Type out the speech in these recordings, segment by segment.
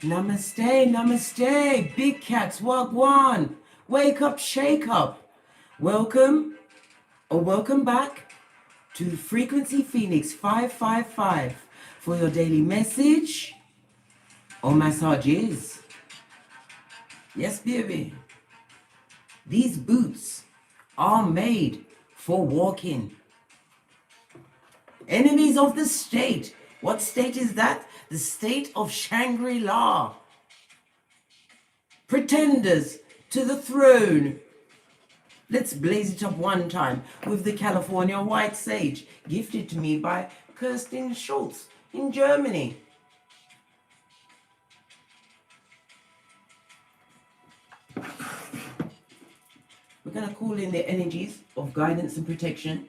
Namaste, namaste, big cats, wagwan. Wake up, shake up. Welcome or welcome back to Frequency Phoenix 555 for your daily message or massages. Yes, baby. These boots are made for walking. Enemies of the state. What state is that? The state of Shangri-La. Pretenders to the throne. Let's blaze it up one time with the California White Sage, gifted to me by Kirsten Schultz in Germany. We're going to call in the energies of guidance and protection.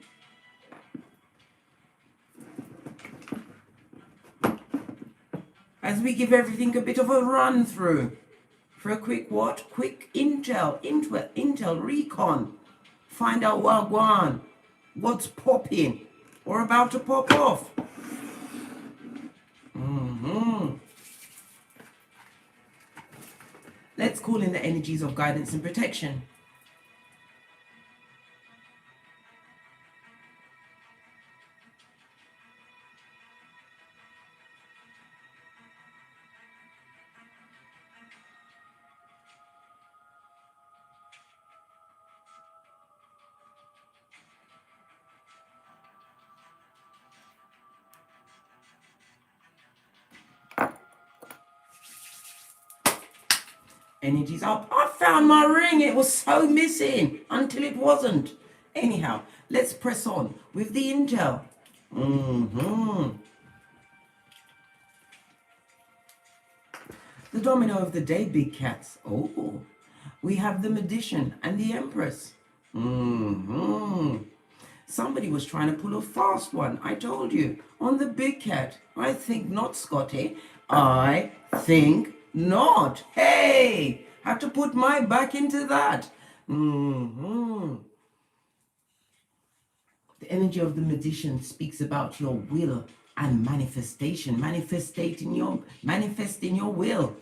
As we give everything a bit of a run through for a quick what? Quick intel recon. Find out what's popping or about to pop off. Let's call in the energies of guidance and protection. Energies up. I found my ring. It was so missing until it wasn't. Anyhow, let's press on with the intel. The domino of the day, big cats. Oh, we have the magician and the empress. Somebody was trying to pull a fast one. I told you on the big cat. I think not, Scotty. I think not. Hey, had to put my back into that. The energy of the magician speaks about your will and manifestation. Manifesting your will.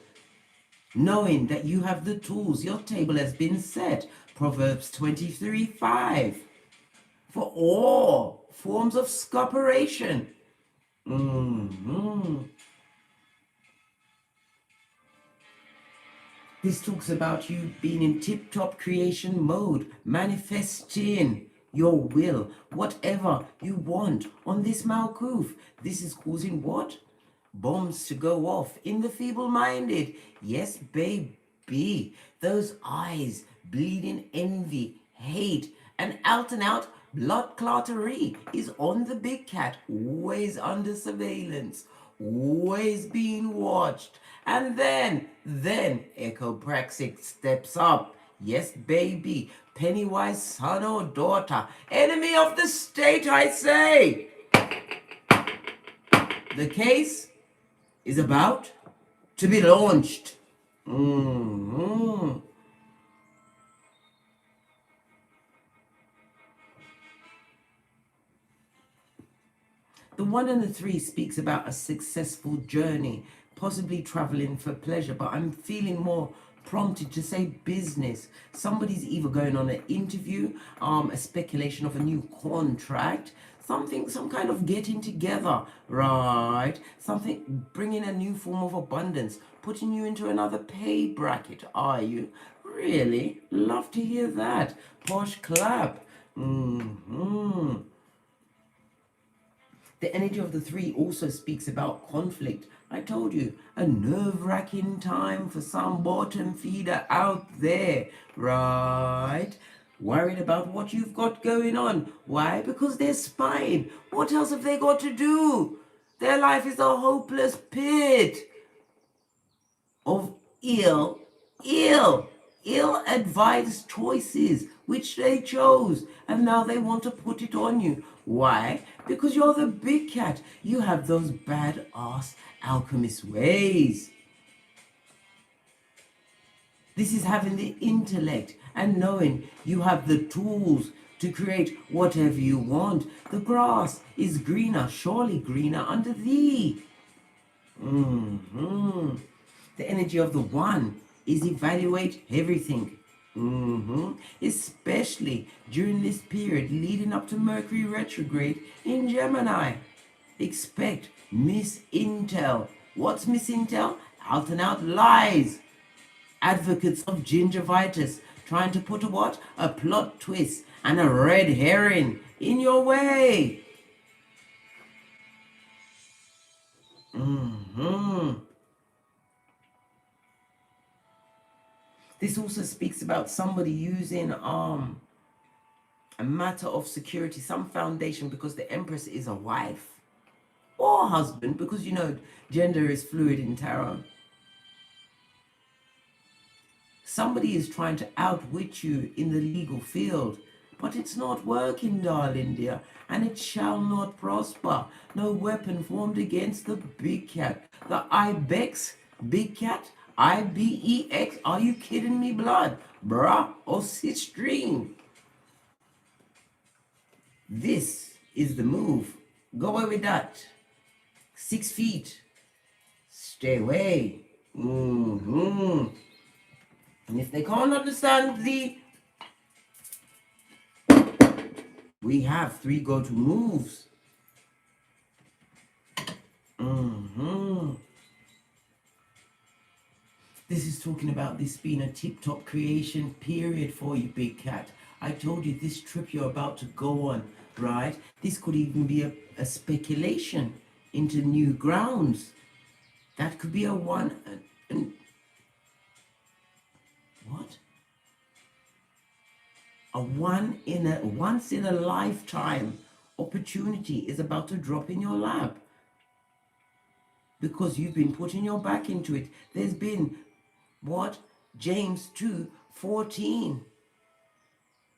Knowing that you have the tools, your table has been set. Proverbs 23:5. For all forms of scoperation. This talks about you being in tip-top creation mode, manifesting your will, whatever you want on this Malkuth. This is causing what? Bombs to go off in the feeble-minded. Yes, baby. Those eyes bleeding envy, hate, and out blood clottery is on the big cat, always under surveillance, always being watched. And then Echopraxic steps up. Yes, baby. Pennywise son or daughter. Enemy of the state, I say. The case is about to be launched. The 1 and the 3 speaks about a successful journey, possibly traveling for pleasure, but I'm feeling more prompted to say business. Somebody's either going on an interview, a speculation of a new contract, some kind of getting together, right? Something bringing a new form of abundance, putting you into another pay bracket. Are you? Really? Love to hear that. Posh clap. The energy of the 3 also speaks about conflict. I told you, a nerve-wracking time for some bottom feeder out there, right? Worried about what you've got going on. Why? Because they're spying. What else have they got to do? Their life is a hopeless pit of ill-advised choices, which they chose, and now they want to put it on you. Why? Because you're the big cat. You have those bad-ass alchemist ways. This is having the intellect and knowing you have the tools to create whatever you want. The grass is greener, surely greener under thee. The The energy of the one is evaluate everything. Especially during this period leading up to Mercury retrograde in Gemini. Expect Miss Intel. What's Miss Intel? Out and out lies. Advocates of gingivitis trying to put a what? A plot twist and a red herring in your way. This also speaks about somebody using a matter of security, some foundation, because the Empress is a wife or husband, because you know gender is fluid in tarot. Somebody is trying to outwit you in the legal field, but it's not working, darling dear, and it shall not prosper. No weapon formed against the big cat, the ibex big cat, IBEX. Are you kidding me, blood? Bruh or string? This is the move. Go away with that. 6 feet. Stay away. And if they can't understand we have 3 go-to moves. This is talking about this being a tip-top creation period for you, big cat. I told you this trip you're about to go on, right? This could even be a speculation into new grounds. That could be a what? A once in a lifetime opportunity is about to drop in your lap. Because you've been putting your back into it. There's been what? James 2:14.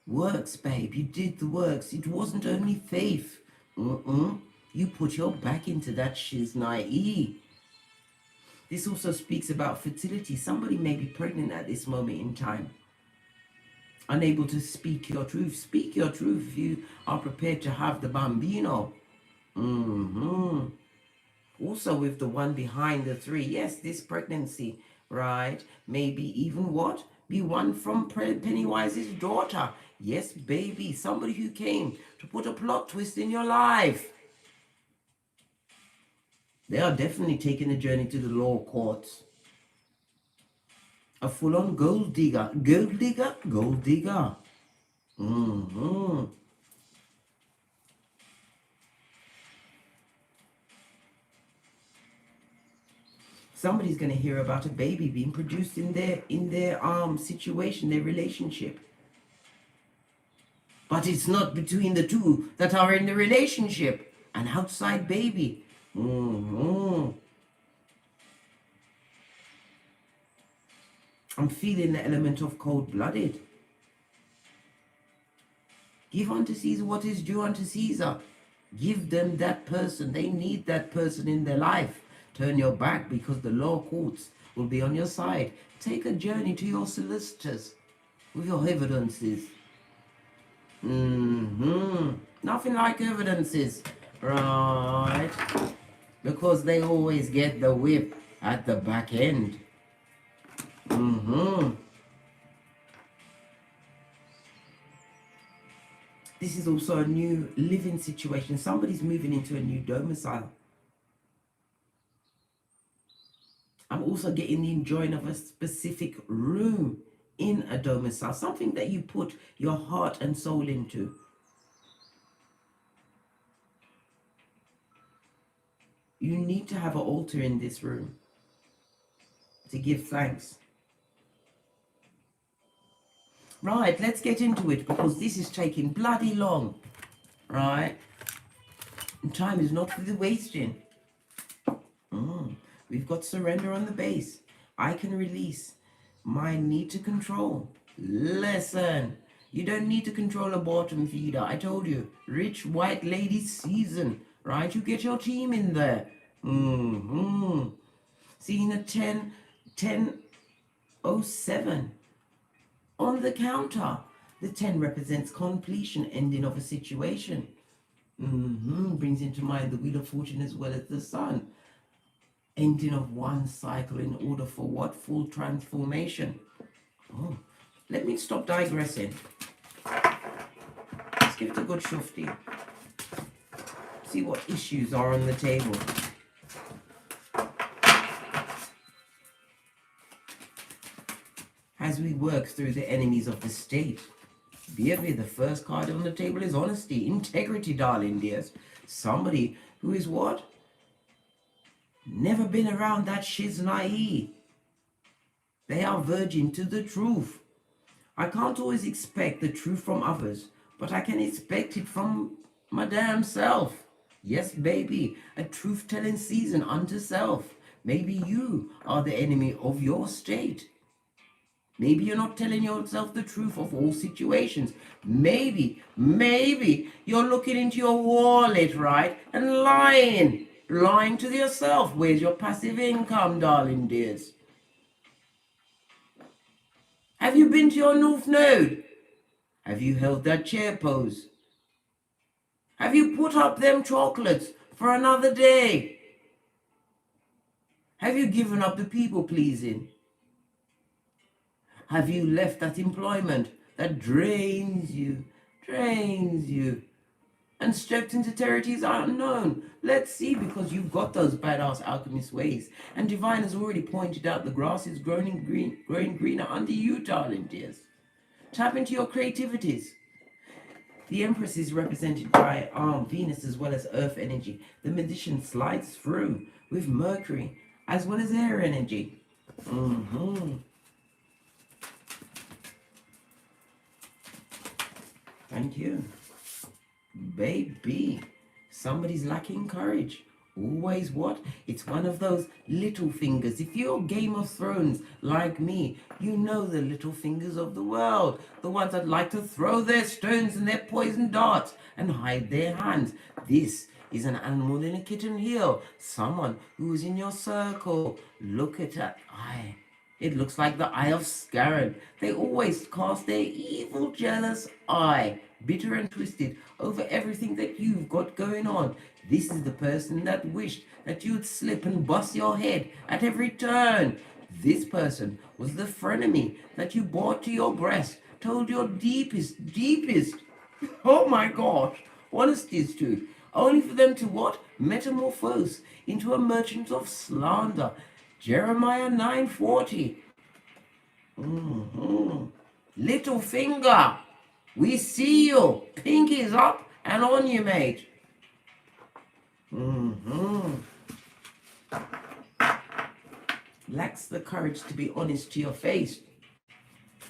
Works, babe. You did the works. It wasn't only faith. You put your back into that shiznai. This also speaks about fertility. Somebody may be pregnant at this moment in time. Unable to speak your truth. Speak your truth if you are prepared to have the bambino. Also with the one behind the 3. Yes, this pregnancy, right? Maybe even what? Be one from Pennywise's daughter. Yes, baby. Somebody who came to put a plot twist in your life. They are definitely taking a journey to the law courts. A full-on gold digger. Gold digger? Gold digger. Somebody's going to hear about a baby being produced in their situation, their relationship. But it's not between the two that are in the relationship. An outside baby. I'm feeling the element of cold-blooded. Give unto Caesar what is due unto Caesar. Give them that person. They need that person in their life. Turn your back because the law courts will be on your side. Take a journey to your solicitors with your evidences. Nothing like evidences, right? Because they always get the whip at the back end. This is also a new living situation. Somebody's moving into a new domicile. I'm also getting the enjoying of a specific room in a domicile. Something that you put your heart and soul into. You need to have an altar in this room to give thanks. Right, let's get into it because this is taking bloody long. Right? And time is not for the wasting. We've got surrender on the base. I can release. My need to control. Listen. You don't need to control a bottom feeder. I told you. Rich white lady season. Right? You get your team in there. Seeing a 10:07 on the counter. The 10 represents completion, ending of a situation. Brings into mind the Wheel of Fortune as well as the Sun. ending of one cycle in order for what? Full transformation. Oh, let me stop digressing. Let's give it a good shufty. See what issues are on the table. As we work through the enemies of the state. Baby, the first card on the table is honesty, integrity, darling dears. Somebody who is what? Never been around that shiznai. They are virgin to the truth. I can't always expect the truth from others, but I can expect it from my damn self. Yes, baby, a truth-telling season unto self. Maybe you are the enemy of your state. Maybe you're not telling yourself the truth of all situations. Maybe you're looking into your wallet, right, and lying to yourself. Where's your passive income, darling dears? Have you been to your North Node? Have you held that chair pose? Have you put up them chocolates for another day? Have you given up the people pleasing? Have you left that employment that drains you, and stepped into territories unknown? Let's see, because you've got those badass alchemist ways. And Divine has already pointed out the grass is growing greener under you, darling dears. Tap into your creativities. The Empress is represented by Venus as well as Earth energy. The Magician slides through with Mercury as well as air energy. Thank you. Baby, somebody's lacking courage. Always what? It's one of those little fingers. If you're Game of Thrones like me, you know the little fingers of the world. The ones that like to throw their stones and their poison darts and hide their hands. This is an animal in a kitten heel. Someone who's in your circle. Look at that eye. It looks like the eye of Scarron. They always cast their evil, jealous eye, bitter and twisted, over everything that you've got going on. This is the person that wished that you'd slip and bust your head at every turn. This person was the frenemy that you brought to your breast, told your deepest, oh my gosh, honesties to, only for them to what? Metamorphose into a merchant of slander. Jeremiah 9:40. Little finger, we see you. Pinky's up and on you, mate. Lacks the courage to be honest to your face,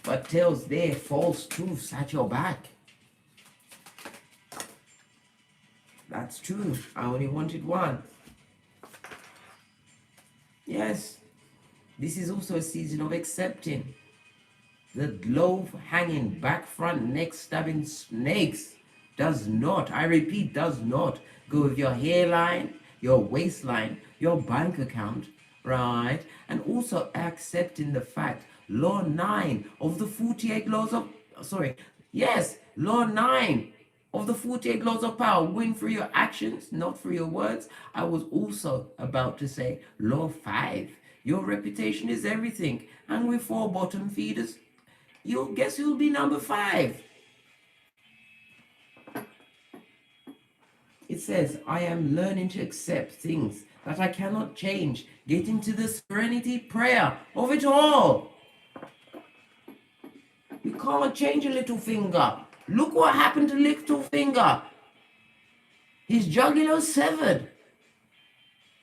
but tells their false truths at your back. That's true. I only wanted one. Yes, this is also a season of accepting. The low-hanging, back, front, neck stabbing snakes does not, I repeat, does not go with your hairline, your waistline, your bank account, right? And also accepting the fact, law 9 of the 48 laws of, law 9 of the 48 laws of power. Win through your actions, not through your words. I was also about to say law 5. Your reputation is everything. And with 4 bottom feeders, you'll guess who'll be number 5. It says, I am learning to accept things that I cannot change. Get into the serenity prayer of it all. You can't change a little finger. Look what happened to little finger. His jugular severed.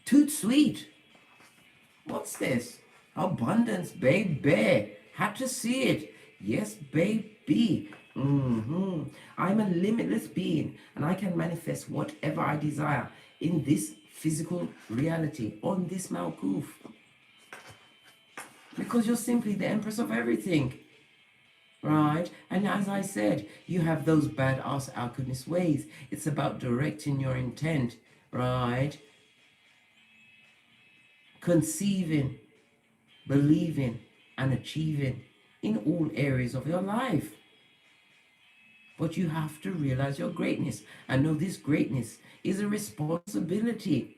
Toot sweet. What's this? Abundance, baby. Had to see it. Yes, baby. I'm a limitless being, and I can manifest whatever I desire in this physical reality, on this Malkuth. Because you're simply the empress of everything. Right? And as I said, you have those badass alchemist ways. It's about directing your intent, right? Conceiving, believing, and achieving in all areas of your life. But you have to realize your greatness and know this greatness is a responsibility.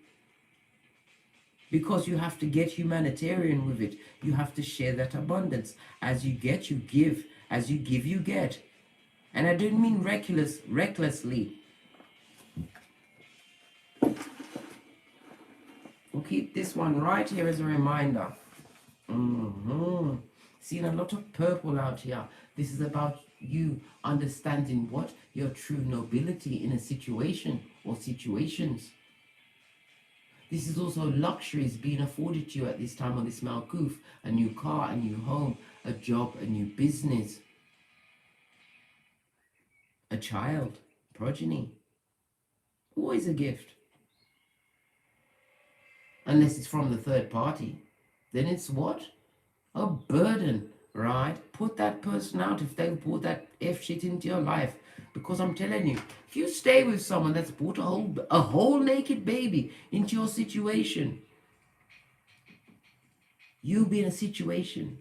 because you have to get humanitarian with it. You have to share that abundance. As you get, you give. As you give, you get. And I don't mean recklessly. We'll keep this one right here as a reminder. Seeing a lot of purple out here. This is about you understanding what your true nobility in a situation or situations. This is also luxuries being afforded to you at this time on this Malkuth. A new car, a new home, a job, a new business, a child, progeny. Always a gift. Unless it's from the third party. Then it's what? A burden, right? Put that person out if they've brought that F shit into your life. Because I'm telling you, if you stay with someone that's brought a whole naked baby into your situation, you'll be in a situation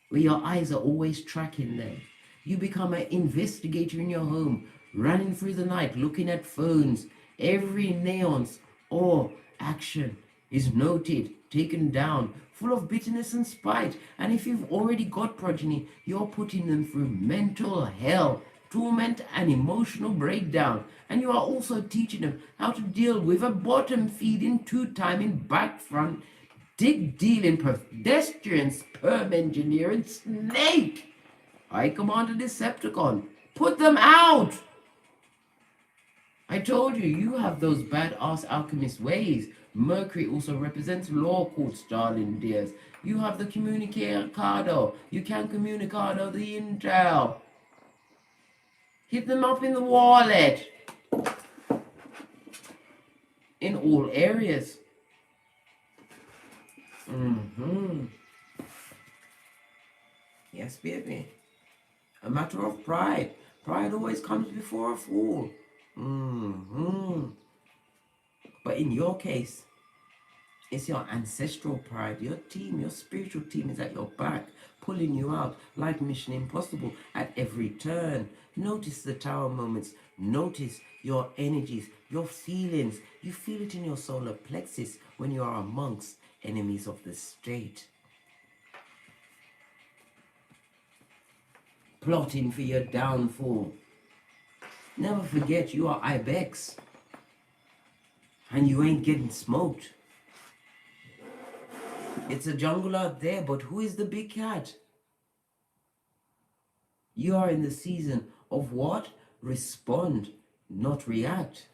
where your eyes are always tracking them. You become an investigator in your home, running through the night, looking at phones. Every neons or action is noted, taken down, full of bitterness and spite. And if you've already got progeny, you're putting them through mental hell, torment and emotional breakdown. And you are also teaching them how to deal with a bottom feeding, two-timing, back front, dick dealing, pedestrian, sperm engineering snake. I command a Decepticon. Put them out! I told you, you have those badass alchemist ways. Mercury also represents law courts, darling dears. You have the communicado. You can communicado the intel. Hit them up in the wallet. In all areas. Yes, baby. A matter of pride. Pride always comes before a fall. But in your case, it's your ancestral pride. Your team, your spiritual team is at your back, pulling you out like Mission Impossible at every turn. Notice the tower moments. Notice your energies, your feelings. You feel it in your solar plexus when you are amongst enemies of the state. Plotting for your downfall. Never forget you are Ibex. And you ain't getting smoked. It's a jungle out there, but who is the big cat? You are in the season of what? Respond, not react.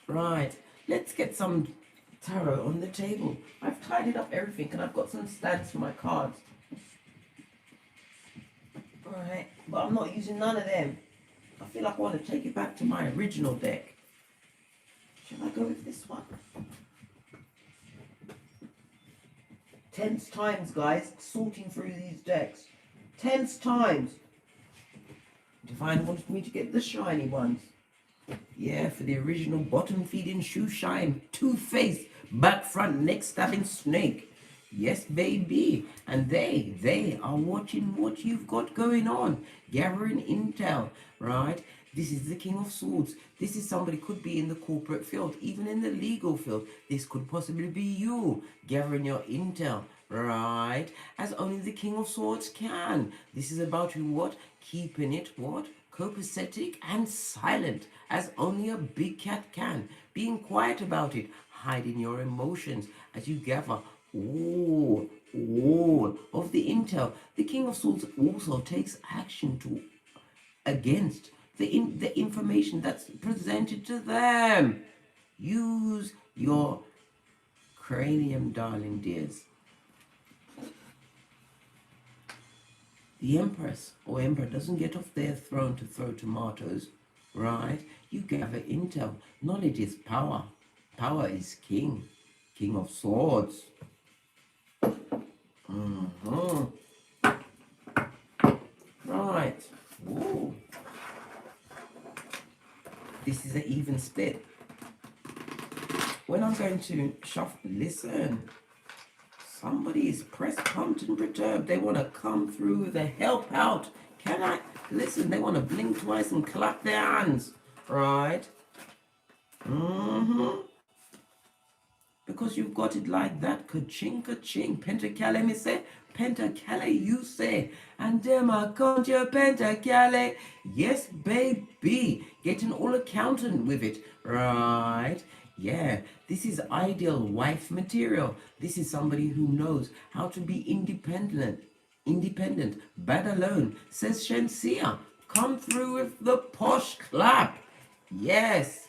Right, let's get some tarot on the table. I've tidied up everything and I've got some stands for my cards. Alright, but I'm not using none of them. I feel like I want to take it back to my original deck. Shall I go with this one? Tense times, guys, sorting through these decks. Tense times. Divine wanted me to get the shiny ones. Yeah, for the original bottom feeding shoe shine, two-faced, back front, neck stabbing snake. Yes, baby. And they are watching what you've got going on, gathering intel, right? This is the King of Swords. This is somebody could be in the corporate field, even in the legal field. This could possibly be you gathering your intel, right? As only the King of Swords can. This is about you what? Keeping it what? Copacetic and silent, as only a big cat can. Being quiet about it, hiding your emotions as you gather all of the intel. The King of Swords also takes action to against the information that's presented to them. Use your cranium, darling dears. The Empress or Emperor doesn't get off their throne to throw tomatoes, right? You gather intel. Knowledge is power. Power is king. King of Swords. Right. Ooh. This is an even split. When I'm going to shuffle, listen. Somebody is pressed, pumped, and perturbed. They want to come through with a help out. Can I? Listen, they want to blink twice and clap their hands. Right? Because you've got it like that. Ka-ching, ka-ching. Pentakale, me say. Pentakale, you say. And them I count your pentakale. Yes, baby. Getting all accountant with it. Right? Yeah. This is ideal wife material. This is somebody who knows how to be independent. Bad alone. Says Shensia. Come through with the posh clap. Yes.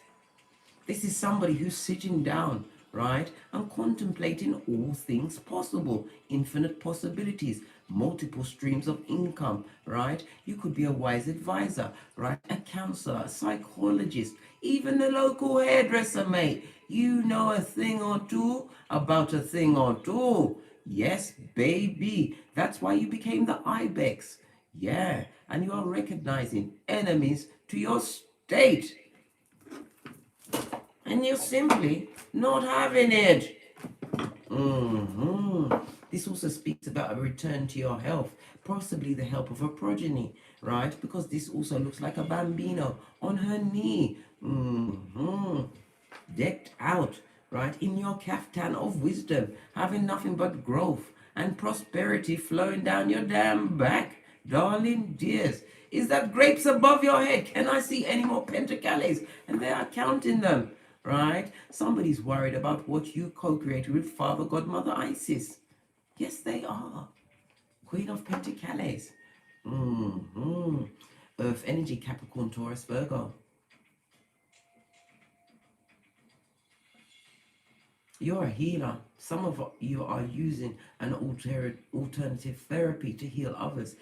This is somebody who's sitting down, right, and contemplating all things possible, infinite possibilities, multiple streams of income, right? You could be a wise advisor, right? A counselor, a psychologist, even the local hairdresser, mate. You know a thing or two about a thing or two. Yes, baby. That's why you became the ibex. Yeah, and you are recognizing enemies to your state. And you're simply not having it. This also speaks about a return to your health, possibly the help of a progeny, right? Because this also looks like a bambino on her knee, decked out, right, in your caftan of wisdom, having nothing but growth and prosperity flowing down your damn back. Darling dears, is that grapes above your head? Can I see any more pentacles? And they are counting them. Right? Somebody's worried about what you co-created with Father Godmother Isis. Yes, they are. Queen of Pentacles. Earth energy, Capricorn, Taurus, Virgo. You're a healer. Some of you are using an alternative therapy to heal others.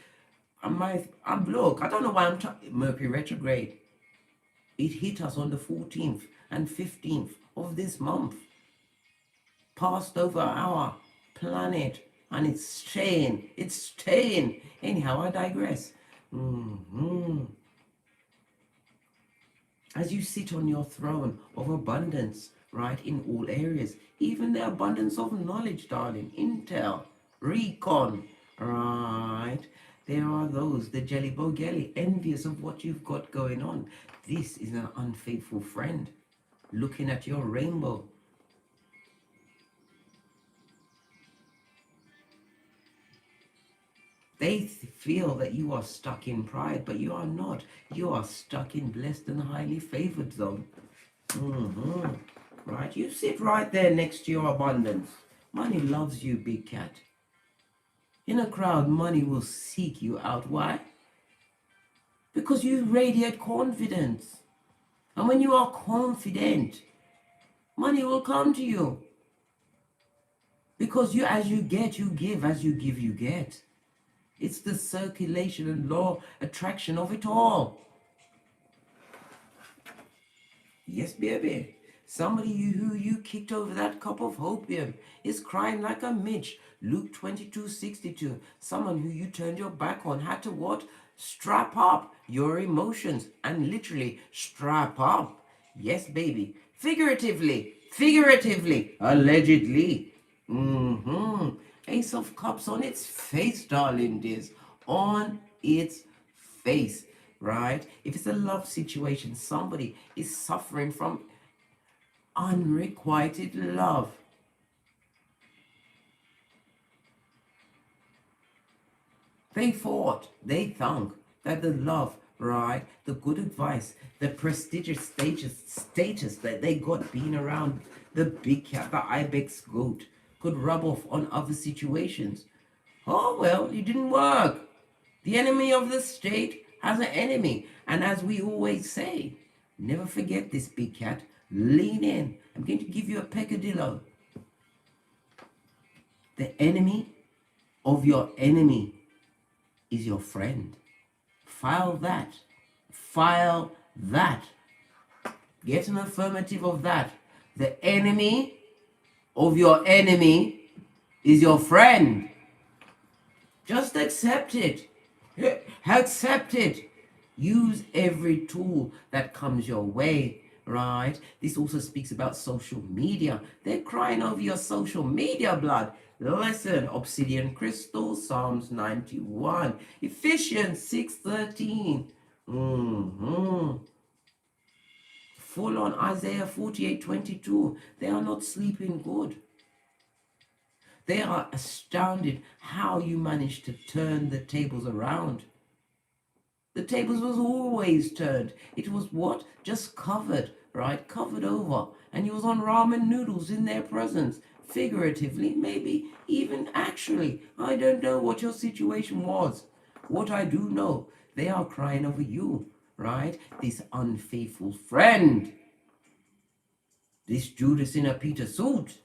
Look, I don't know why I'm Mercury Retrograde. It hit us on the 14th and 15th of this month. Passed over our planet and it's staying. Anyhow, I digress. As you sit on your throne of abundance, right, in all areas, even the abundance of knowledge, darling, intel, recon, right? There are those, the jelly bogelly, envious of what you've got going on. This is an unfaithful friend looking at your rainbow. They feel that you are stuck in pride, but you are not. You are stuck in blessed and highly favored zone. Right? You sit right there next to your abundance. Money loves you, big cat. In a crowd, money will seek you out. Why? Because you radiate confidence. And when you are confident, money will come to you. Because as you get, you give. As you give, you get. It's the circulation and law attraction of it all. Yes, baby. Somebody who you kicked over that cup of hopium is crying like a midge. Luke 22:62. Someone who you turned your back on had to what? Strap up your emotions and literally strap up. Yes, baby. Figuratively, allegedly. Ace of Cups on its face, darling dears. On its face, right? If it's a love situation, somebody is suffering from unrequited love. They thought, they thunk that the love, right, the good advice, the prestigious status that they got being around the big cat, the ibex goat, could rub off on other situations. Oh, well, it didn't work. The enemy of the state has an enemy. And as we always say, never forget this, big cat. Lean in. I'm going to give you a peccadillo. The enemy of your enemy is your friend. File that. File that. Get an affirmative of that. The enemy of your enemy is your friend. Just accept it. Accept it. Use every tool that comes your way, right? This also speaks about social media. They're crying over your social media blood. Lesson, obsidian crystal, Psalms 91, Ephesians 6:13. Full on Isaiah 48:22. They are not sleeping good. They are astounded how you managed to turn the tables around. The tables was always turned. It was what? Just covered, right? Covered over. And you was on ramen noodles in their presence. Figuratively, maybe even actually. I don't know what your situation was. What I do know, they are crying over you, right? This unfaithful friend. This Judas in a Peter suit.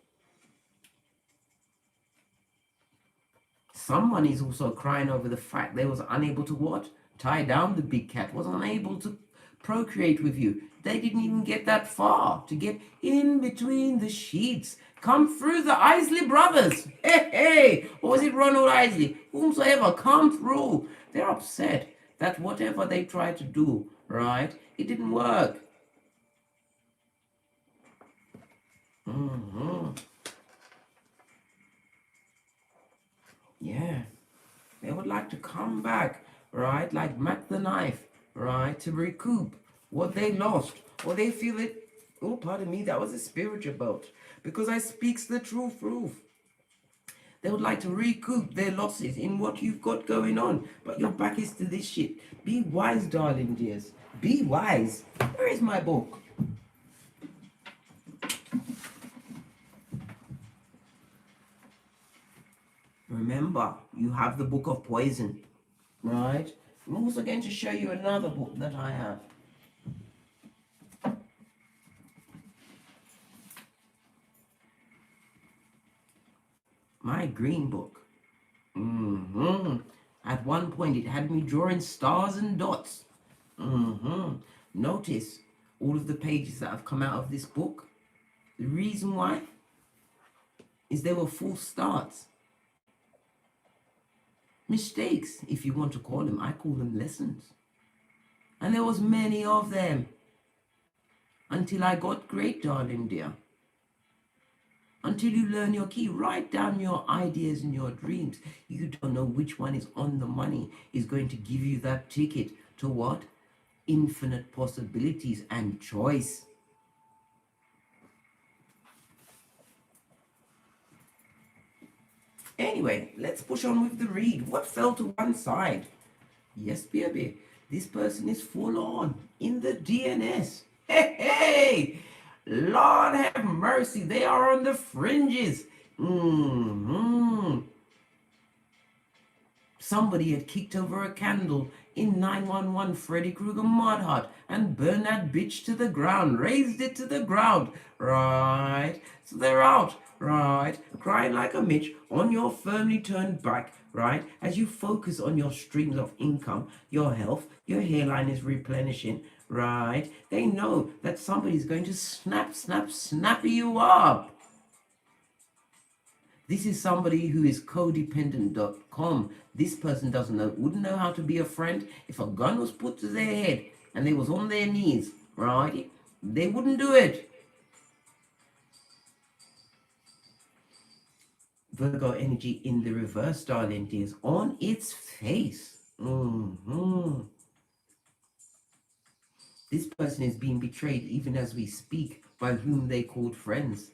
Someone is also crying over the fact they was unable to what? Tie down the big cat, was unable to procreate with you. They didn't even get that far to get in between the sheets. Come through the Isley brothers. Hey, hey. Or was it Ronald Isley? Whomsoever, come through. They're upset that whatever they tried to do, right, it didn't work. Yeah. They would like to come back, right, like Mac the Knife, right, to recoup what they lost, or they feel it. Oh, pardon me, that was a spiritual boat, because I speaks the truth. They would like to recoup their losses in what you've got going on, but your back is to this shit. Be wise, darling dears. Be wise. Where is my book? Remember, you have the book of poison, right? I'm also going to show you another book that I have. My green book. At one point, it had me drawing stars and dots. Notice all of the pages that have come out of this book. The reason why is they were false starts. Mistakes, if you want to call them. I call them lessons. And there was many of them. Until I got great, darling dear. Until you learn your key, write down your ideas and your dreams. You don't know which one is on the money, is going to give you that ticket to what? Infinite possibilities and choice. Anyway, let's push on with the read. What fell to one side? Yes, baby, this person is full on in the DNS. Hey, hey! Lord have mercy, they are on the fringes. Somebody had kicked over a candle in 911 Freddy Krueger Mud Hut and burned that bitch to the ground, raised it to the ground, right? So they're out, right? Crying like a Mitch on your firmly turned back, right? As you focus on your streams of income, your health, your hairline is replenishing, right? They know that somebody's going to snap you up. This is somebody who is codependent.com. This person wouldn't know how to be a friend. If a gun was put to their head and they was on their knees, right? They wouldn't do it. Virgo energy in the reverse, darling dears, on its face. This person is being betrayed even as we speak by whom they called friends.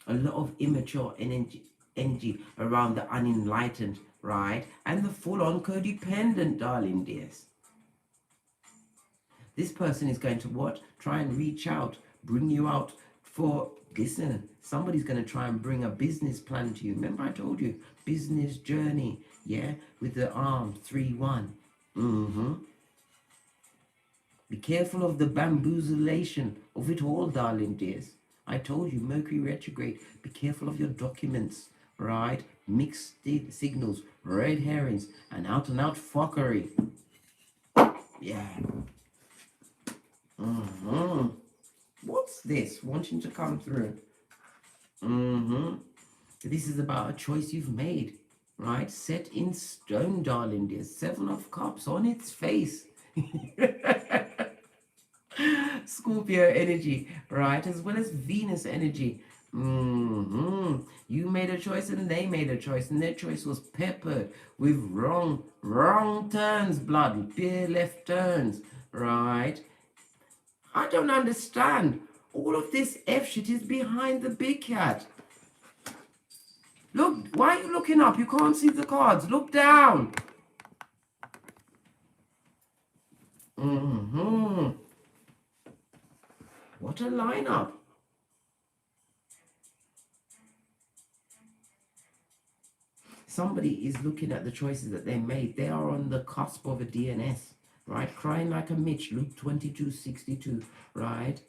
A lot of immature energy around the unenlightened, right? And the full-on codependent, darling dears. This person is going to what? Try and reach out, bring you out for, listen, somebody's going to try and bring a business plan to you. Remember I told you, business journey, yeah? With the arm, 3-1. Be careful of the bamboozlation of it all, darling dears. I told you, Mercury Retrograde, be careful of your documents, right? Mixed signals, red herrings, and out fuckery. Yeah. What's this? Wanting to come through. This is about a choice you've made, right? Set in stone, darling dear. 7 of Cups on its face. Scorpio energy, right? As well as Venus energy. You made a choice and they made a choice, and their choice was peppered with wrong turns, blood, beer left turns, right? I don't understand. All of this F shit is behind the big cat. Look, why are you looking up? You can't see the cards. Look down. What a lineup. Somebody is looking at the choices that they made. They are on the cusp of a DNS, right? Crying like a Mitch, Luke 22:62, right?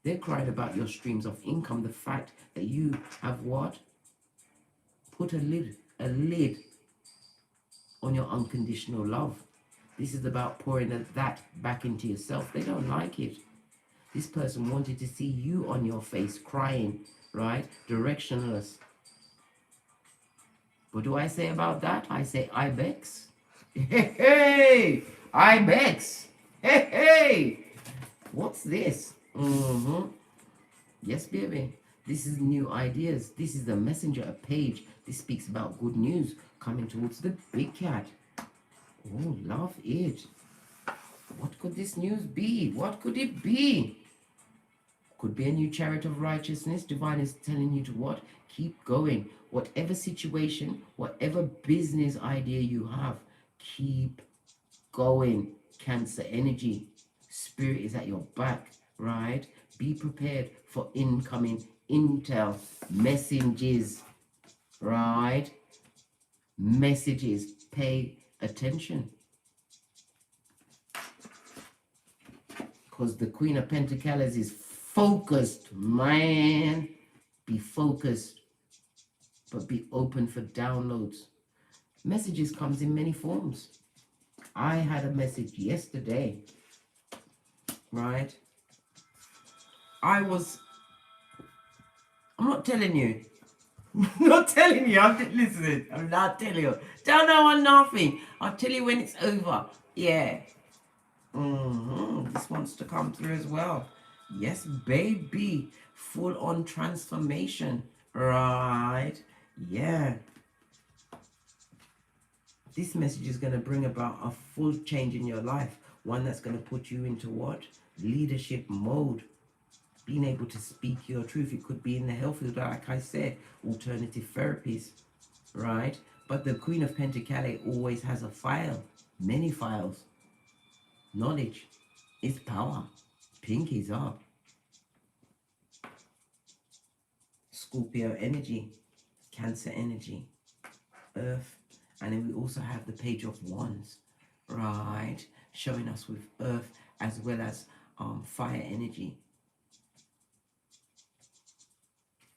They're crying about your streams of income, the fact that you have what? Put a lid on your unconditional love. This is about pouring that back into yourself. They don't like it. This person wanted to see you on your face crying, right? Directionless. What do I say about that? I say Ibex. Hey, Ibex. Hey. What's this? Yes, baby. This is new ideas. This is the messenger, a page. This speaks about good news coming towards the big cat. Oh, love it. What could this news be? What could it be? Could be a new chariot of righteousness. Divine is telling you to what? Keep going. Whatever situation, whatever business idea you have, keep going. Cancer energy. Spirit is at your back, right? Be prepared for incoming intel, messages, right? Messages. Pay attention. Because the Queen of Pentacles is focused, man. Be focused, but be open for downloads. Messages comes in many forms. I had a message yesterday, right? I'm not telling you. Not telling you. I'm listening. I'm not telling you. Don't know on nothing. I'll tell you when it's over. Yeah. This wants to come through as well. Yes, baby. Full on transformation. Right. Yeah. This message is going to bring about a full change in your life. One that's going to put you into what? Leadership mode. Being able to speak your truth. It could be in the health field, like I said, alternative therapies, right? But the Queen of Pentacles always has a file, many files. Knowledge is power. Pinkies up. Scorpio energy, Cancer energy, Earth, and then we also have the Page of Wands, right? Showing us with Earth as well as fire energy.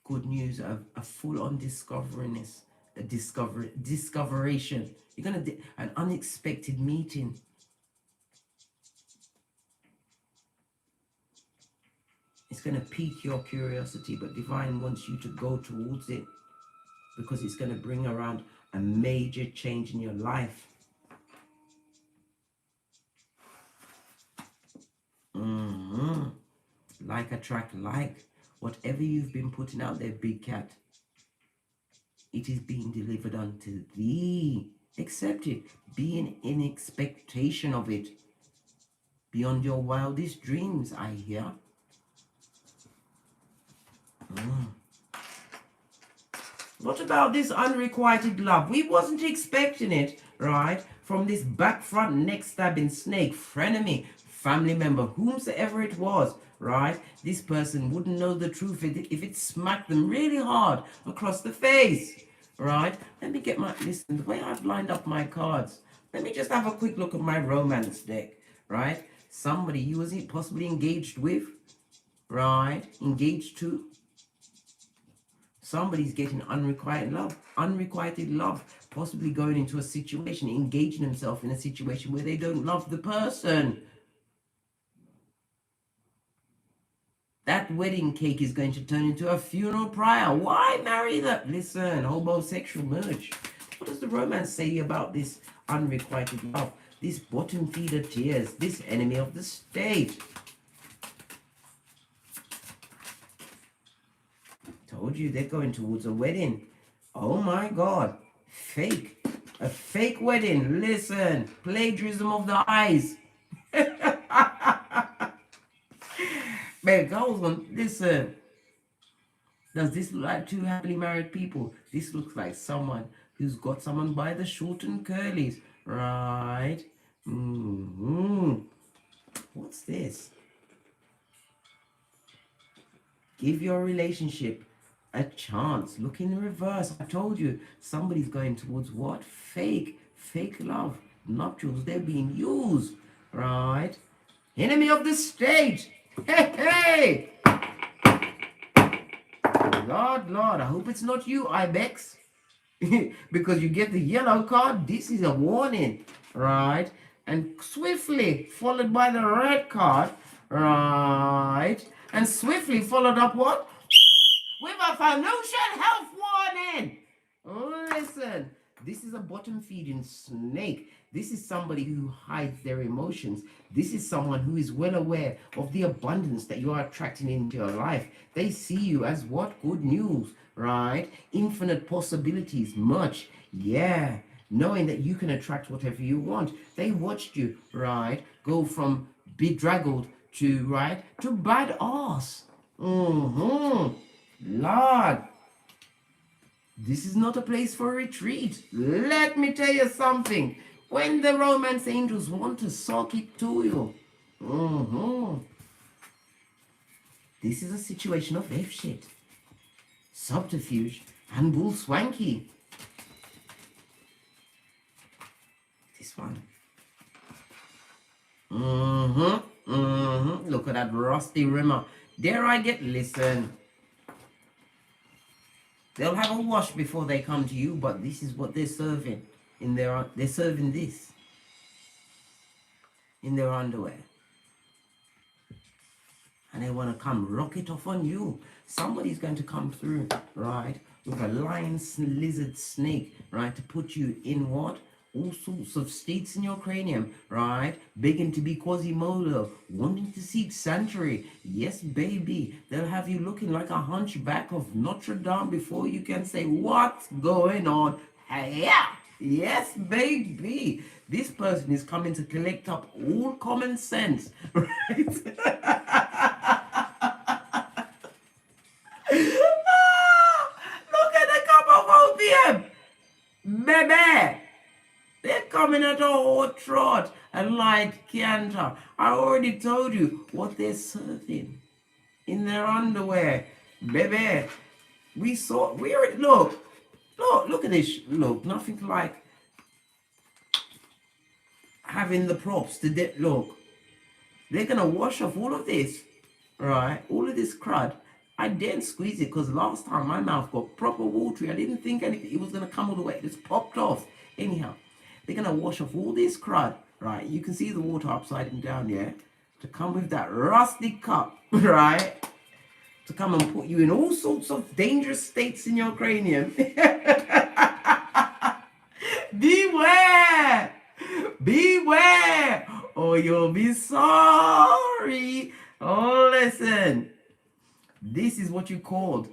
Good news of a full-on discoveration. You're gonna an unexpected meeting. It's gonna pique your curiosity, but Divine wants you to go towards it because it's gonna bring around a major change in your life. Like attract like. Whatever you've been putting out there, big cat, it is being delivered unto thee. Accept it. Be in expectation of it. Beyond your wildest dreams, I hear. What about this unrequited love? We wasn't expecting it, right? From this back front neck stabbing snake, frenemy, family member, whomsoever it was, right? This person wouldn't know the truth if it smacked them really hard across the face, right? Let me get listen, the way I've lined up my cards, let me just have a quick look at my romance deck, right? Somebody you was possibly engaged with, right? Engaged to. Somebody's getting unrequited love, possibly going into a situation, engaging themselves in a situation where they don't love the person. That wedding cake is going to turn into a funeral pyre. Why marry that? Listen, homosexual merge. What does the romance say about this unrequited love? This bottom feeder tears, this enemy of the state. told you they're going towards a wedding. Oh my God. Fake. A fake wedding. Listen. Plagiarism of the eyes. Man, girls, listen. Does this look like two happily married people? This looks like someone who's got someone by the short and curlies. Right? What's this? Give your relationship a chance. Look in reverse. I told you, somebody's going towards what? Fake love. Nuptials, they're being used. Right? Enemy of the state. Hey! Lord, I hope it's not you, Ibex. Because you get the yellow card. This is a warning. Right? And swiftly followed by the red card. Right? And swiftly followed up what? With a financial health warning. Listen, this is a bottom feeding snake. This is somebody who hides their emotions. This is someone who is well aware of the abundance that you are attracting into your life. They see you as what? Good news, right? Infinite possibilities, much. Yeah. Knowing that you can attract whatever you want. They watched you, right? Go from bedraggled to, right? To badass. Lord. This is not a place for retreat. Let me tell you something. When the romance angels want to suck it to you. This is a situation of F shit. Subterfuge and bull swanky. This one. Look at that rusty rimmer. Dare I get, listen. They'll have a wash before they come to you, but this is what they're serving. They're serving this in their underwear. And they want to come rock it off on you. Somebody's going to come through, right, with a lion, lizard, snake, right, to put you in what? All sorts of states in your cranium, right? Begging to be Quasimodo, wanting to seek sanctuary. Yes, baby. They'll have you looking like a hunchback of Notre Dame before you can say, what's going on? Yeah. Yes, baby. This person is coming to collect up all common sense, right? Look at the cup of opium, baby. They're coming at a hot trot, a light canter. I already told you what they're serving in their underwear, baby. Look at this. Look, nothing like having the props to look. They're gonna wash off all of this, right? All of this crud. I didn't squeeze it because last time my mouth got proper watery. I didn't think it was gonna come all the way. It just popped off. Anyhow, they're gonna wash off all this crud, right? You can see the water upside down, yeah? To come with that rusty cup, right? To come and put you in all sorts of dangerous states in your cranium. Beware! Beware! Or you'll be sorry. Oh, listen. This is what you called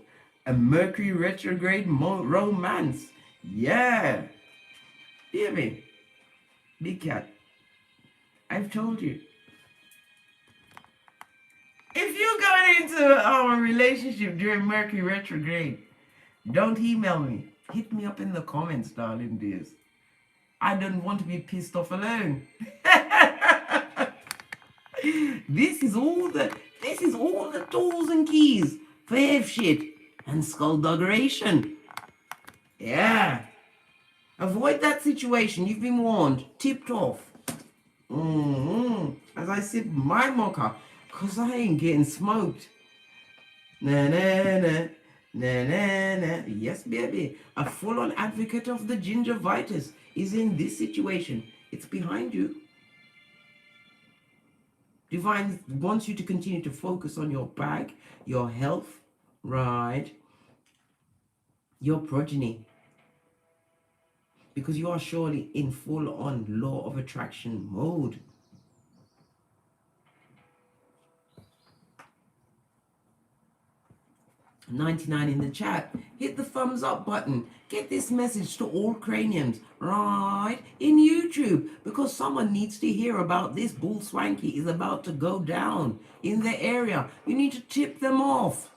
a Mercury Retrograde romance. Yeah. Baby. Big cat. I've told you. If you're going into our relationship during Mercury Retrograde, don't email me. Hit me up in the comments, darling dears. I don't want to be pissed off alone. This is all the tools and keys for F shit and skullduggeration. Yeah. Avoid that situation. You've been warned. Tipped off. As I sip my mocha, cause I ain't getting smoked. Na na na. Na na na. Yes, baby. A full-on advocate of the gingivitis is in this situation. It's behind you. Divine wants you to continue to focus on your bag, your health, right? Your progeny. Because you are surely in full-on law of attraction mode. 99 in the chat, hit the thumbs up button. Get this message to all craniums, right, in YouTube, because someone needs to hear about this. Bull Swanky is about to go down in the area. You need to tip them off.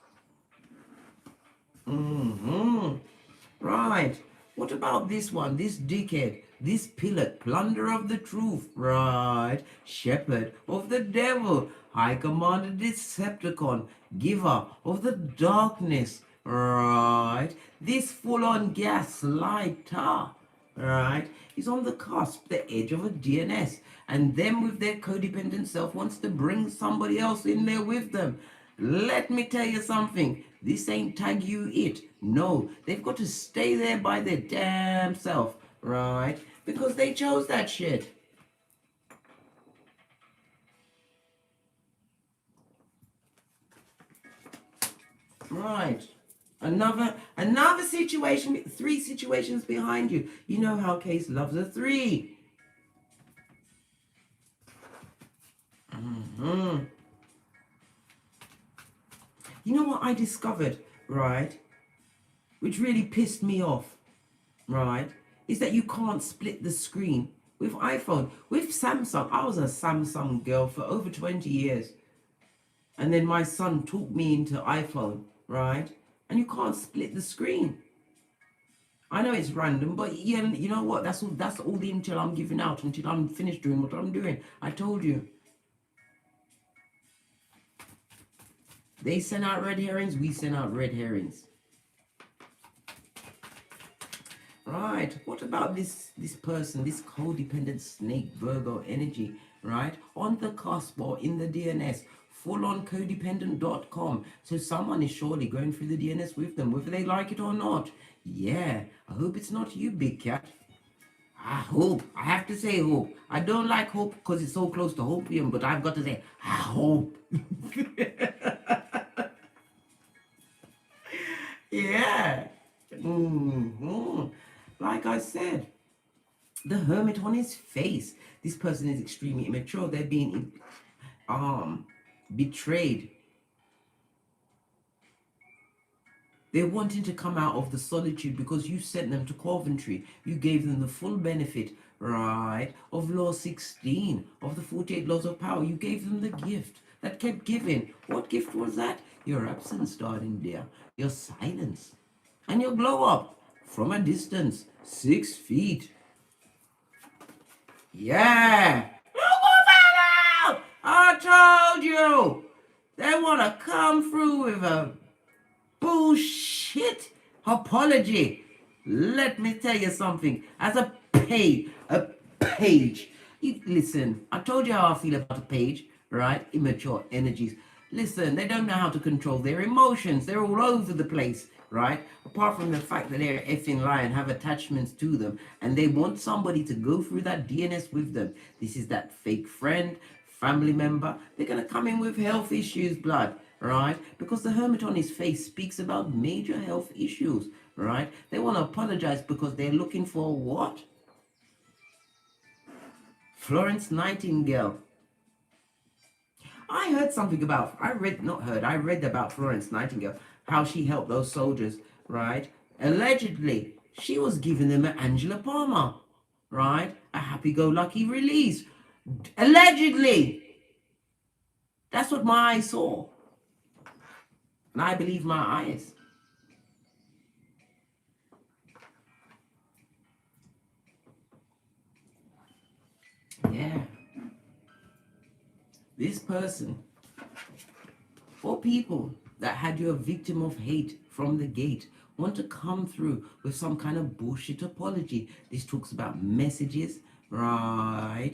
Right. What about this one? This dickhead, this pillock, plunder of the truth, right? Shepherd of the devil, high commander Decepticon, giver of the darkness, right? This full-on gaslighter, right? He's on the cusp, the edge of a DNS, and them with their codependent self wants to bring somebody else in there with them. Let me tell you something. This ain't tag you it. No, they've got to stay there by their damn self, right? Because they chose that shit. Right. Another situation, 3 situations behind you. You know how Case loves a 3. You know what I discovered, right? Which really pissed me off, right? Is that you can't split the screen with iPhone. With Samsung, I was a Samsung girl for over 20 years. And then my son took me into iPhone, right? And you can't split the screen. I know it's random, but yeah, you know what? That's all the intel I'm giving out until I'm finished doing what I'm doing. I told you. They send out red herrings, we send out red herrings. Right, what about this person, this codependent snake Virgo energy, right? On the cusp or in the DNS, fullOncodependent.com. So someone is surely going through the DNS with them, whether they like it or not. Yeah, I hope it's not you, big cat. I hope. I have to say hope. I don't like hope because it's so close to hopium, but I've got to say, I hope. Yeah. Like I said, the hermit on his face. This person is extremely immature. They're being betrayed. They're wanting to come out of the solitude because you sent them to Coventry. You gave them the full benefit, right, of Law 16, of the 48 Laws of Power. You gave them the gift that kept giving. What gift was that? Your absence, darling dear. Your silence. And your glow up from a distance, 6 feet. Yeah. Look, I told you. They want to come through with a bullshit apology. Let me tell you something. As a page. Listen, I told you how I feel about a page, right? Immature energies. Listen, they don't know how to control their emotions. They're all over the place, right? Apart from the fact that they're effing lying, have attachments to them, and they want somebody to go through that DNS with them. This is that fake friend, family member. They're going to come in with health issues, blood, right? Because the hermit on his face speaks about major health issues, right? They want to apologize because they're looking for what? Florence Nightingale. I heard something about, I read about Florence Nightingale, how she helped those soldiers, right? Allegedly, she was giving them an Angela Palmer, right? A happy-go-lucky release. Allegedly. That's what my eyes saw. And I believe my eyes. Yeah. This person, or people that had you a victim of hate from the gate, want to come through with some kind of bullshit apology. This talks about messages, right?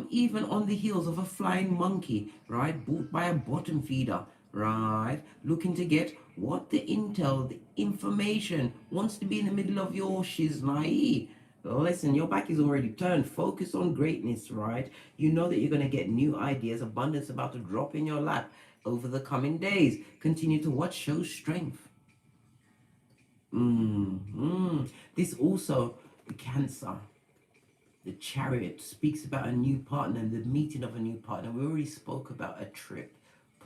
Even on the heels of a flying monkey, right? Bought by a bottom feeder, right? Looking to get what? The intel, the information, wants to be in the middle of your shiznai. Listen, your back is already turned. Focus on greatness, right? You know that you're going to get new ideas, abundance about to drop in your lap over the coming days. Continue to watch, show strength. This also, the Cancer, the Chariot, speaks about a new partner and the meeting of a new partner. We already spoke about a trip,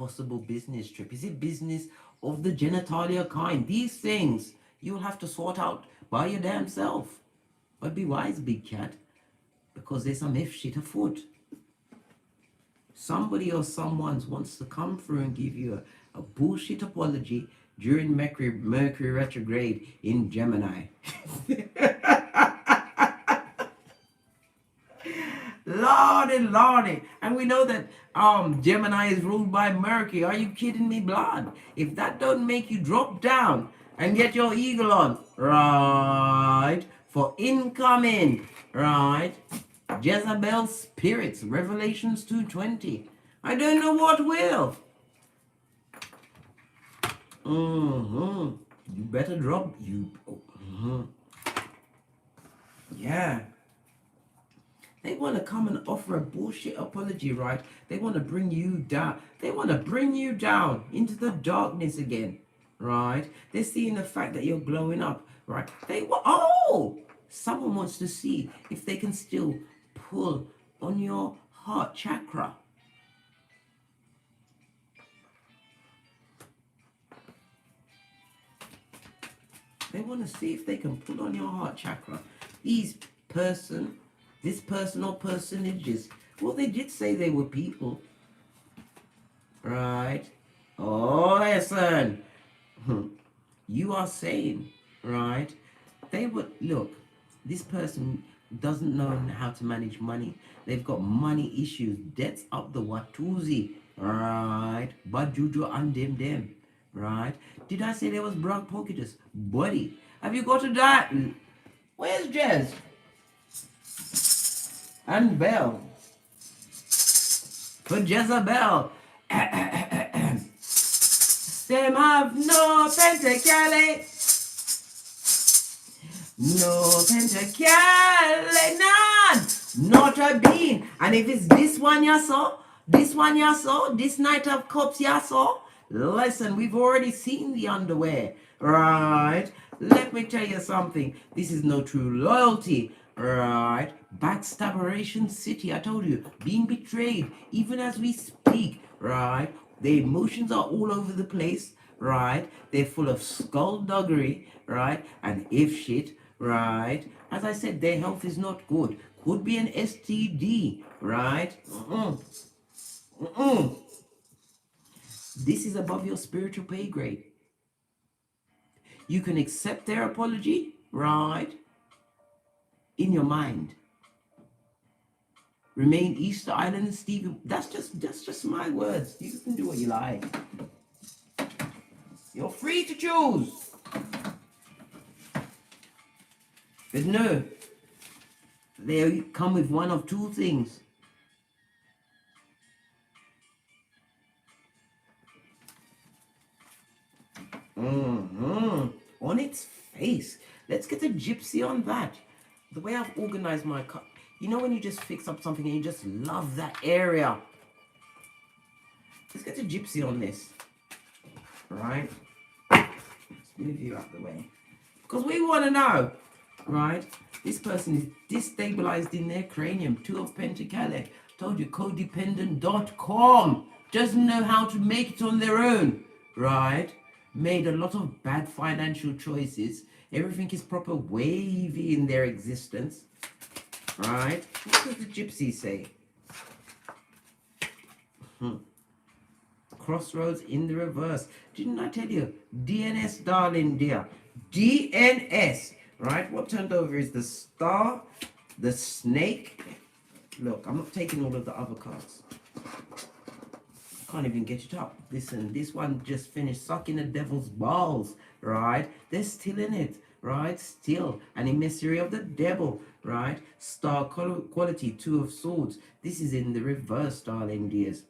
possible business trip? Is it business of the genitalia kind? These things you'll have to sort out by your damn self. But be wise, big cat, because there's some F shit afoot. Somebody or someone wants to come through and give you a bullshit apology during Mercury Retrograde in Gemini. Lordy, lordy. And we know that Gemini is ruled by Mercury. Are you kidding me, blood? If that don't make you drop down and get your eagle on, right, for incoming, right, Jezebel spirits, Revelations 2:20. I don't know what will. You better drop you. Yeah. They want to come and offer a bullshit apology, right? They want to bring you down. They want to bring you down into the darkness again, right? They're seeing the fact that you're glowing up, right? Someone wants to see if they can still pull on your heart chakra. They want to see if they can pull on your heart chakra. This person or personages, well, they did say they were people, right? Oh, listen, you are saying, right? They would, look, this person doesn't know how to manage money. They've got money issues, debts up the watuzi, right? But juju and them, right? Did I say there was brown pocketus? Buddy, have you got to that? Where's Jez? And Bell. For Jezebel. Them have no pentacale. No pentacale, none. Not a bean. And if it's this one you saw, this Knight of Cups you saw, listen, we've already seen the underwear, right? Let me tell you something. This is no true loyalty, right? Backstabberation City, I told you, being betrayed, even as we speak, right? The emotions are all over the place, right? They're full of skullduggery, right? And if shit, right? As I said, their health is not good. Could be an STD, right? This is above your spiritual pay grade. You can accept their apology, right? In your mind. Remain Easter Island and Stevie. That's just my words. You can do what you like. You're free to choose. But no, they come with one of two things. On its face. Let's get a gypsy on that. The way I've organized my cup. You know when you just fix up something and you just love that area? Let's get a gypsy on this. Right? Let's move you out the way. Because we want to know, right? This person is destabilized in their cranium. 2 of Pentacles. Told you, codependent.com. Doesn't know how to make it on their own. Right? Made a lot of bad financial choices. Everything is proper wavy in their existence. Right? What does the gypsy say? Crossroads in the reverse. Didn't I tell you? DNS, darling dear. DNS. Right? What turned over is the star, the snake. Look, I'm not taking all of the other cards. Can't even get it up. Listen, this one just finished sucking the devil's balls, right? They're still in it, right? Still an emissary of the devil, right? Star quality, 2 of Swords. This is in the reverse, darling dears.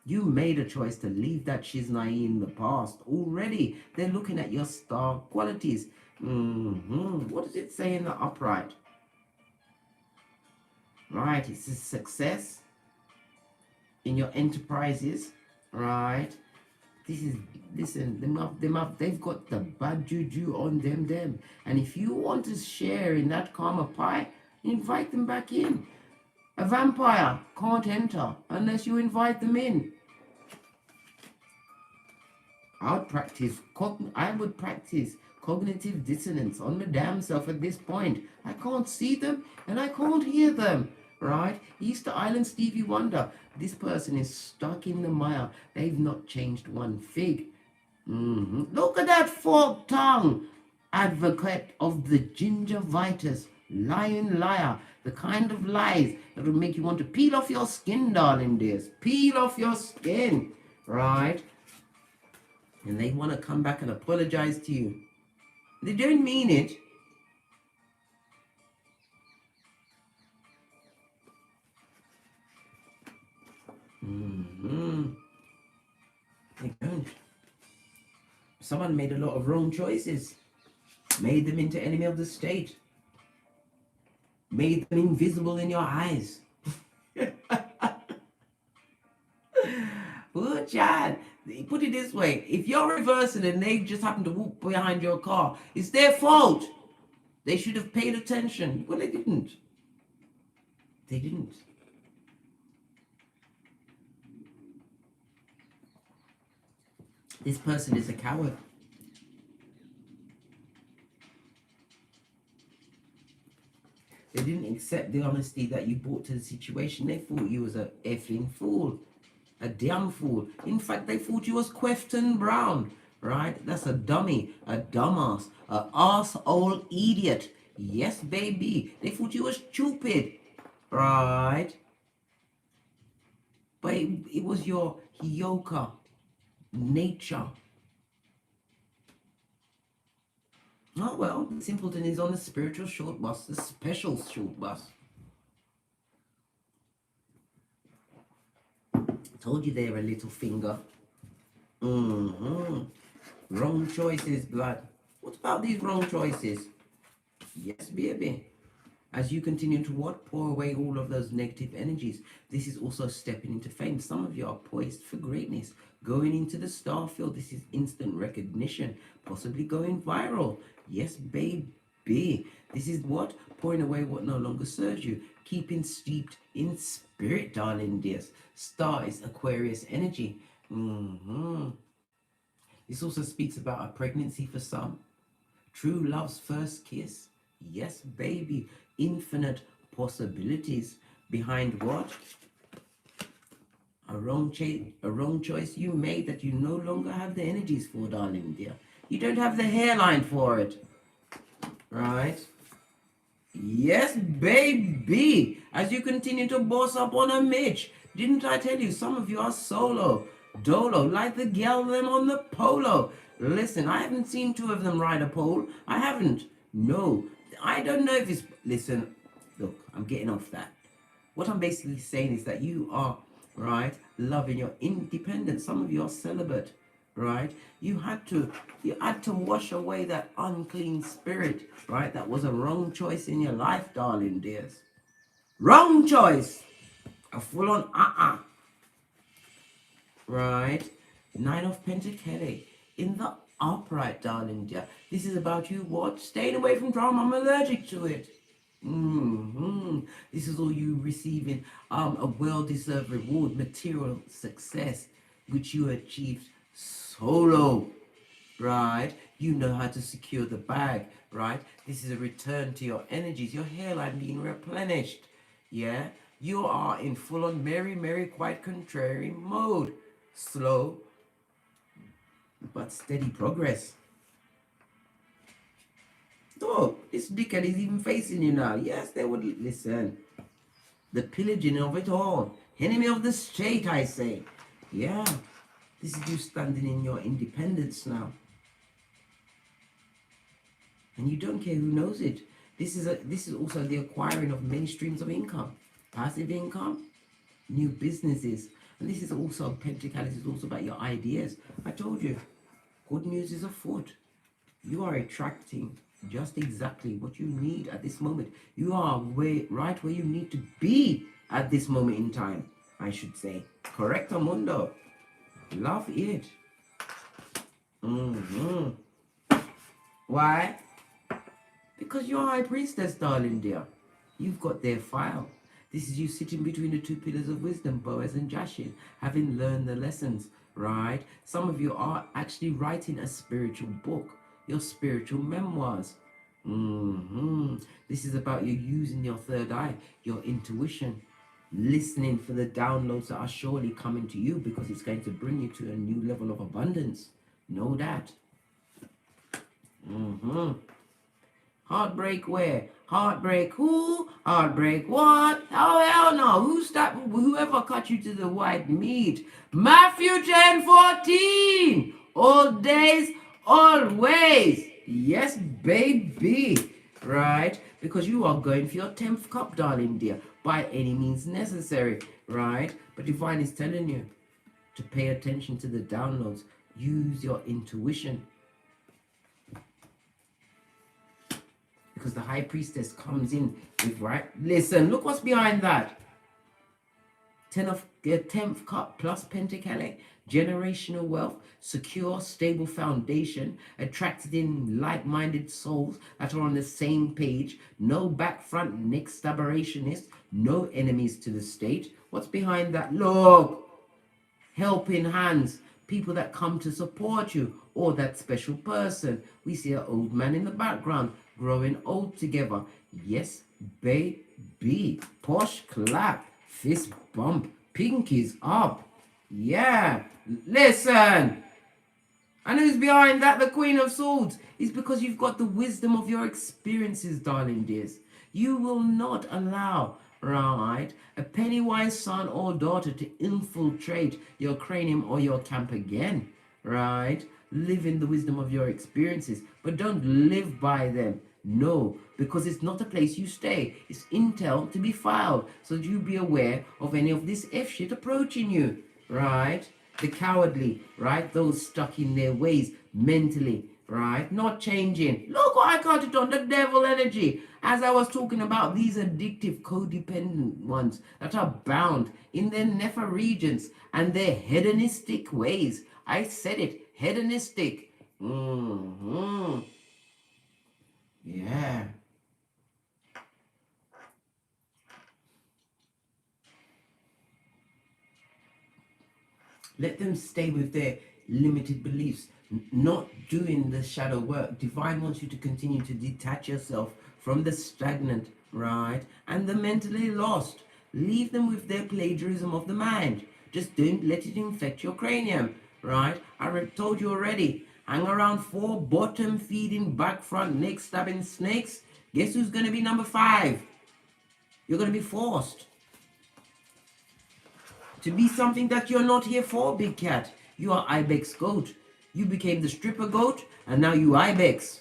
You made a choice to leave that shiznai in the past already. They're looking at your star qualities. What does it say in the upright? Right, it's a success in your enterprises, right? This is, listen, they've got the bad juju on them. And if you want to share in that karma pie, invite them back in. A vampire can't enter unless you invite them in. I would practice cognitive dissonance on my damn self at this point. I can't see them and I can't hear them. Right? Easter Island Stevie Wonder. This person is stuck in the mire. They've not changed one fig. Look at that forked tongue. Advocate of the gingivitis. Lion liar. The kind of lies that will make you want to peel off your skin, darling dears. Peel off your skin. Right? And they want to come back and apologize to you. They don't mean it. They don't. Someone made a lot of wrong choices. Made them into enemy of the state. Made them invisible in your eyes. Oh, Chad. Put it this way. If you're reversing and they just happen to walk behind your car, it's their fault. They should have paid attention. Well, they didn't. They didn't. This person is a coward. They didn't accept the honesty that you brought to the situation. They thought you was a effing fool. A damn fool. In fact, they thought you was Quefton Brown. Right? That's a dummy. A dumbass. A arsehole idiot. Yes, baby. They thought you was stupid. Right? But it was your HEYOKA nature. Oh well, the simpleton is on the spiritual short bus, the special short bus. Told you they're a little finger. Wrong choices, blood. What about these wrong choices? Yes, baby. As you continue to what? Pour away all of those negative energies. This is also stepping into fame. Some of you are poised for greatness. Going into the star field. This is instant recognition. Possibly going viral. Yes, baby. This is what? Pouring away what no longer serves you. Keeping steeped in spirit, darling dears. Star is Aquarius energy. This also speaks about a pregnancy for some. True love's first kiss. Yes, baby. Infinite possibilities behind what? A wrong choice you made that you no longer have the energies for, darling dear. You don't have the hairline for it. Right? Yes, baby. As you continue to boss up on a Mitch. Didn't I tell you some of you are solo? Dolo, like the gal them on the polo. Listen, I haven't seen two of them ride a pole. I haven't. No. I don't know if it's... Listen, look, I'm getting off that. What I'm basically saying is that you are, right, loving your independence. Some of you are celibate, right? You had to wash away that unclean spirit, right? That was a wrong choice in your life, darling dears. Wrong choice. A full-on right? 9 of Pentacles in the upright, darling dear. This is about you what? Staying away from drama. I'm allergic to it. This is all you receiving a well-deserved reward, material success, which you achieved solo, right? You know how to secure the bag, right? This is a return to your energies, your hairline being replenished. Yeah, you are in full-on merry, quite contrary mode. Slow but steady progress. Oh, this dickhead is even facing you now. Yes, they would listen. The pillaging of it all. Enemy of the state, I say. Yeah, this is you standing in your independence now. And you don't care who knows it. This is also the acquiring of many streams of income. Passive income, new businesses. And this is also, Pentacles is also about your ideas. I told you, good news is afoot. You are attracting just exactly what you need at this moment. You are right where you need to be at this moment in time, I should say. Correcto mundo. Love it. Why? Because you're High Priestess, darling dear. You've got their file. This is you sitting between the two pillars of wisdom, Boaz and Jashin, having learned the lessons, right? Some of you are actually writing a spiritual book, your spiritual memoirs. This is about you using your third eye, your intuition, listening for the downloads that are surely coming to you, because it's going to bring you to a new level of abundance. Know that. Heartbreak where? Heartbreak who? Heartbreak what? Oh hell no. Whoever cut you to the white meat? Matthew 10:14. All days, always. Yes, baby. Right? Because you are going for your 10th cup, darling dear, by any means necessary. Right? But divine is telling you to pay attention to the downloads. Use your intuition. Because the high priestess comes in with, right? Listen, look what's behind that. 10th cup plus pentacale, generational wealth, secure, stable foundation, attracted in like-minded souls that are on the same page, no back, front, neck stabberationist, no enemies to the state. What's behind that? Look, helping hands, people that come to support you, or that special person. We see an old man in the background, growing old together. Yes, baby. Posh clap, fist bump, pinkies up. Yeah, listen. And who's behind that? The Queen of Swords. It's because you've got the wisdom of your experiences, darling dears. You will not allow, right, a pennywise son or daughter to infiltrate your cranium or your camp again, right? Live in the wisdom of your experiences, but don't live by them. No, because it's not a place you stay. It's intel to be filed, so that you be aware of any of this F shit approaching you, right? The cowardly, right? Those stuck in their ways mentally, right? Not changing. Look what I caught it on, the devil energy. As I was talking about these addictive, codependent ones that are bound in their Nepha regions and their hedonistic ways. I said it, hedonistic. Yeah. Let them stay with their limited beliefs, not doing the shadow work. Divine wants you to continue to detach yourself from the stagnant, right, and the mentally lost. Leave them with their plagiarism of the mind. Just don't let it infect your cranium, right? I told you already. Hang around 4 bottom feeding, back, front, neck stabbing snakes. Guess who's going to be number 5? You're going to be forced to be something that you're not here for, big cat. You are Ibex goat. You became the stripper goat, and now you Ibex.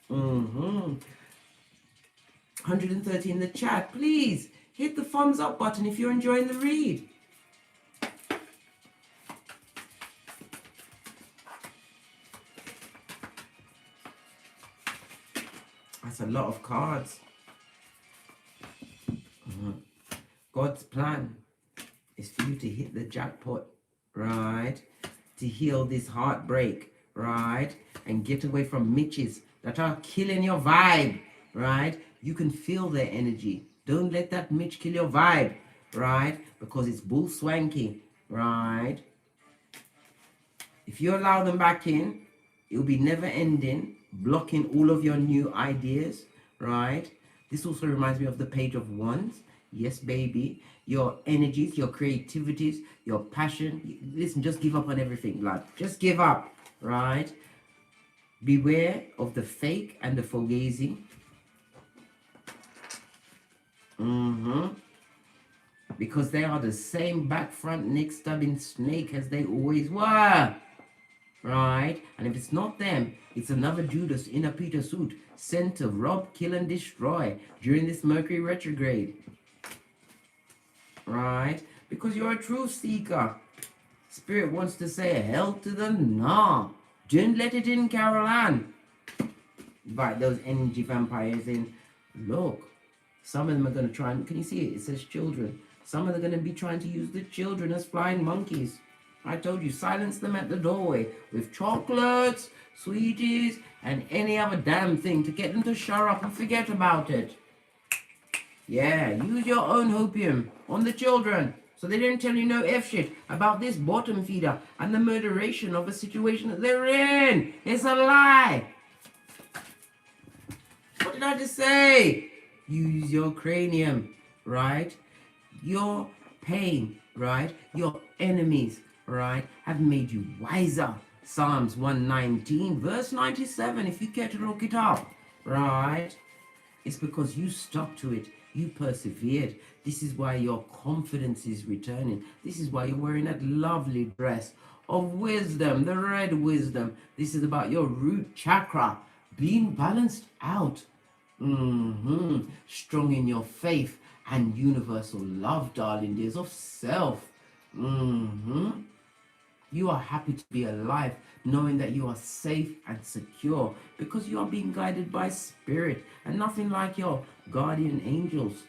130 in the chat. Please hit the thumbs up button if you're enjoying the read. That's a lot of cards. God's plan is for you to hit the jackpot, right? To heal this heartbreak, right? And get away from Mitches that are killing your vibe, right? You can feel their energy. Don't let that Mitch kill your vibe, right? Because it's bull swanky, right? If you allow them back in, it'll be never ending, blocking all of your new ideas, right? This also reminds me of the Page of Wands. Yes, baby. Your energies, your creativities, your passion. Listen, just give up on everything, lad. Just give up, right? Beware of the fake and the fugazi. Because they are the same back, front, neck stabbing snake as they always were. Right? And if it's not them, it's another Judas in a Peter suit sent to rob, kill, and destroy during this Mercury Retrograde. Right? Because you're a truth seeker. Spirit wants to say hell to the nah. Don't let it in, Carol Ann. Invite those energy vampires in. Look, some of them are going to try and, can you see it? It says children. Some of them are going to be trying to use the children as flying monkeys. I told you, silence them at the doorway with chocolates, sweeties, and any other damn thing to get them to shut up and forget about it. Yeah, use your own hopium on the children. So they didn't tell you no F shit about this bottom feeder and the murderation of a situation that they're in. It's a lie. What did I just say? Use your cranium, right? Your pain, right? Your enemies, right, have made you wiser. Psalms 119, verse 97, if you care to look it up, right? It's because you stuck to it. You persevered. This is why your confidence is returning. This is why you're wearing that lovely dress of wisdom, the red wisdom. This is about your root chakra being balanced out. Strong in your faith and universal love, darling dears, of self. You are happy to be alive, knowing that you are safe and secure because you are being guided by spirit, and nothing like your guardian angels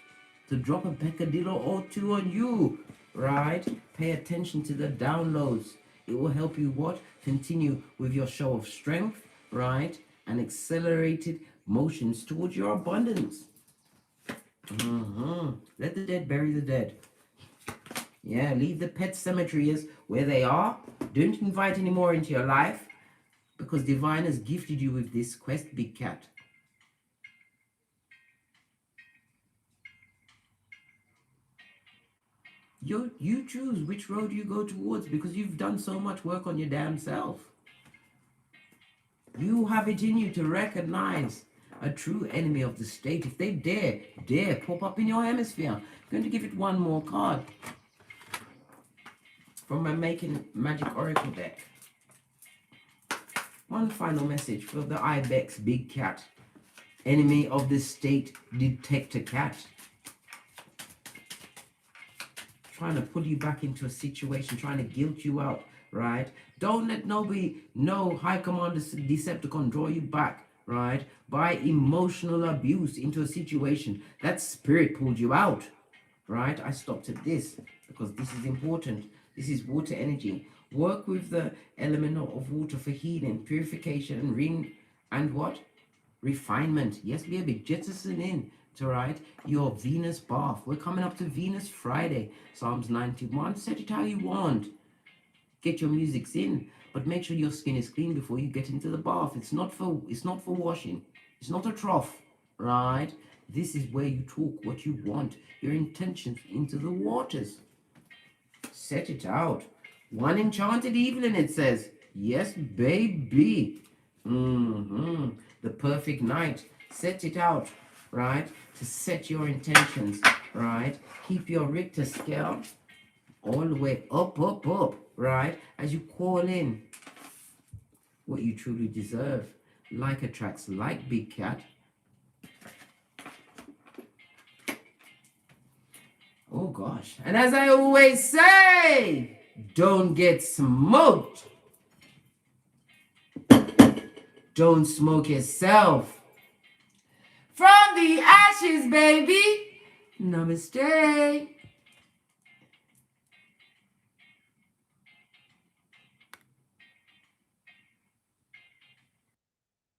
to drop a peccadillo or two on you, right? Pay attention to the downloads. It will help you what? Continue with your show of strength, right? And accelerated motions towards your abundance. Let the dead bury the dead. Yeah, leave the pet cemeteries where they are. Don't invite any more into your life because Divine has gifted you with this quest, Big Cat. You choose which road you go towards because you've done so much work on your damn self. You have it in you to recognize a true enemy of the state. If they dare pop up in your hemisphere, I'm going to give it one more card from my Making Magic Oracle deck. One final message for the Ibex Big Cat. Enemy of the state, Detector Cat. Trying to pull you back into a situation, trying to guilt you out, right? Don't let no High Commander Decepticon draw you back, right? By emotional abuse into a situation. That spirit pulled you out, right? I stopped at this because this is important. This is water energy. Work with the element of water for healing, purification, and what? Refinement. Yes, baby, jettison in to right your Venus bath. We're coming up to Venus Friday. Psalms 91. Set it how you want. Get your musics in, but make sure your skin is clean before you get into the bath. It's not for washing. It's not a trough, right? This is where you talk what you want, your intentions into the waters. Set it out. One enchanted evening, it says. Yes, baby. The perfect night. Set it out, right? To set your intentions, right? Keep your Richter scale all the way up, right? As you call in what you truly deserve. Like attracts like, Big Cat. Oh gosh. And as I always say, don't get smoked. Don't smoke yourself. From the ashes, baby. Namaste.